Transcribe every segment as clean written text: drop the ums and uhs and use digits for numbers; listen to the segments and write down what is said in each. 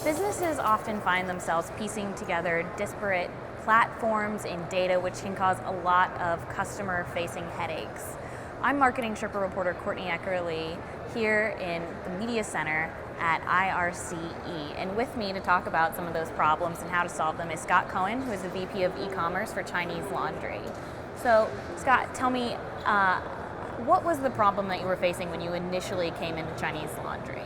Businesses often find themselves piecing together disparate platforms and data, which can cause a lot of customer-facing headaches. I'm MarketingSherpa reporter Courtney Eckerle here in the Media Center at IRCE. And with me to talk about some of those problems and how to solve them is Scott Cohn, who is the VP of e-commerce for Chinese Laundry. So, Scott, tell me, what was the problem that you were facing when you initially came into Chinese Laundry?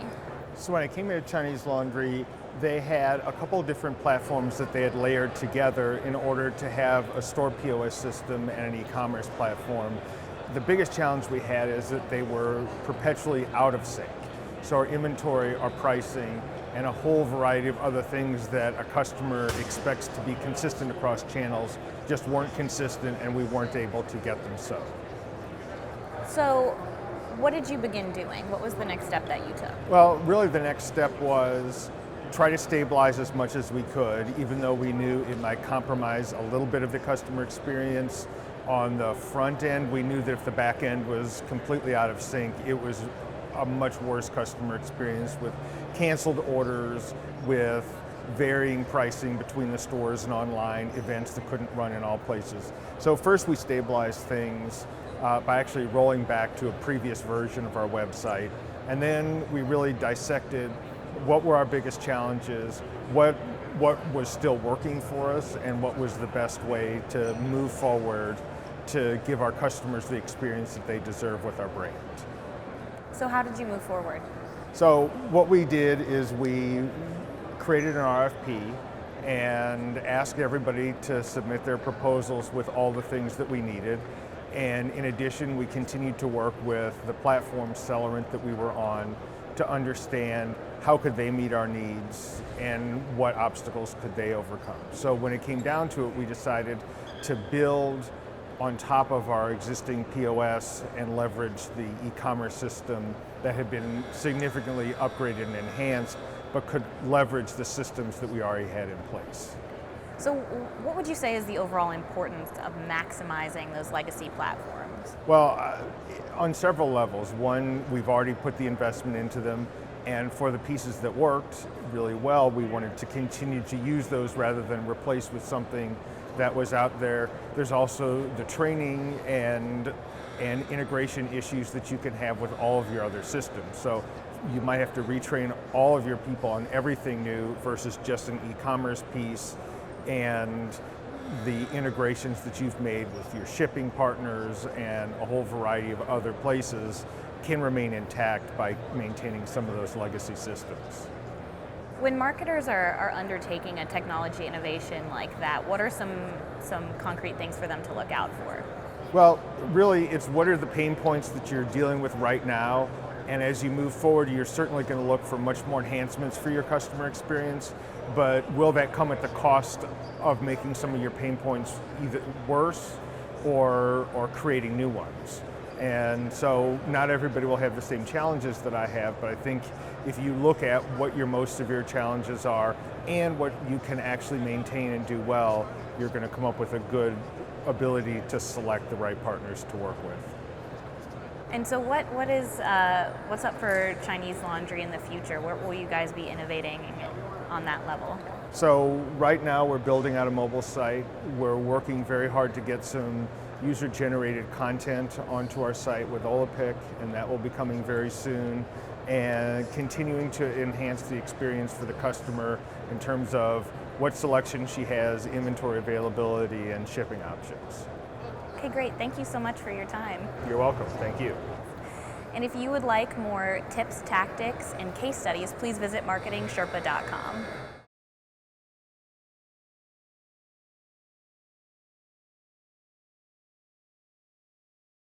So when I came into Chinese Laundry, they had a couple of different platforms that they had layered together in order to have a store POS system and an e-commerce platform. The biggest challenge we had is that they were perpetually out of sync. So our inventory, our pricing, and a whole variety of other things that a customer expects to be consistent across channels just weren't consistent, and we weren't able to get them so. So, what did you begin doing? What was the next step that you took? Well, really the next step was try to stabilize as much as we could, even though we knew it might compromise a little bit of the customer experience. On the front end, we knew that if the back end was completely out of sync, it was a much worse customer experience with canceled orders, with varying pricing between the stores and online, events that couldn't run in all places. So first we stabilized things by actually rolling back to a previous version of our website. And then we really dissected what were our biggest challenges, what was still working for us, and what was the best way to move forward to give our customers the experience that they deserve with our brand. So how did you move forward? So what we did is we created an RFP and asked everybody to submit their proposals with all the things that we needed. And in addition, we continued to work with the platform Celerant that we were on to understand how could they meet our needs and what obstacles could they overcome. So when it came down to it, we decided to build on top of our existing POS and leverage the e-commerce system that had been significantly upgraded and enhanced, but could leverage the systems that we already had in place. So what would you say is the overall importance of maximizing those legacy platforms? Well, on several levels. One, we've already put the investment into them, and for the pieces that worked really well, we wanted to continue to use those rather than replace with something that was out there. There's also the training and integration issues that you can have with all of your other systems. So you might have to retrain all of your people on everything new versus just an e-commerce piece, and the integrations that you've made with your shipping partners and a whole variety of other places can remain intact by maintaining some of those legacy systems. When marketers are undertaking a technology innovation like that, what are some concrete things for them to look out for? Well, really, it's what are the pain points that you're dealing with right now, and as you move forward, you're certainly going to look for much more enhancements for your customer experience, but will that come at the cost of making some of your pain points either worse or creating new ones? And so not everybody will have the same challenges that I have, but I think if you look at what your most severe challenges are and what you can actually maintain and do well, you're going to come up with a good ability to select the right partners to work with. And so what's up for Chinese Laundry in the future? Where will you guys be innovating on that level? So right now we're building out a mobile site. We're working very hard to get some user-generated content onto our site with Olapic, and that will be coming very soon, and continuing to enhance the experience for the customer in terms of what selection she has, inventory availability, and shipping options. Okay, great. Thank you so much for your time. You're welcome. Thank you. And if you would like more tips, tactics, and case studies, please visit MarketingSherpa.com.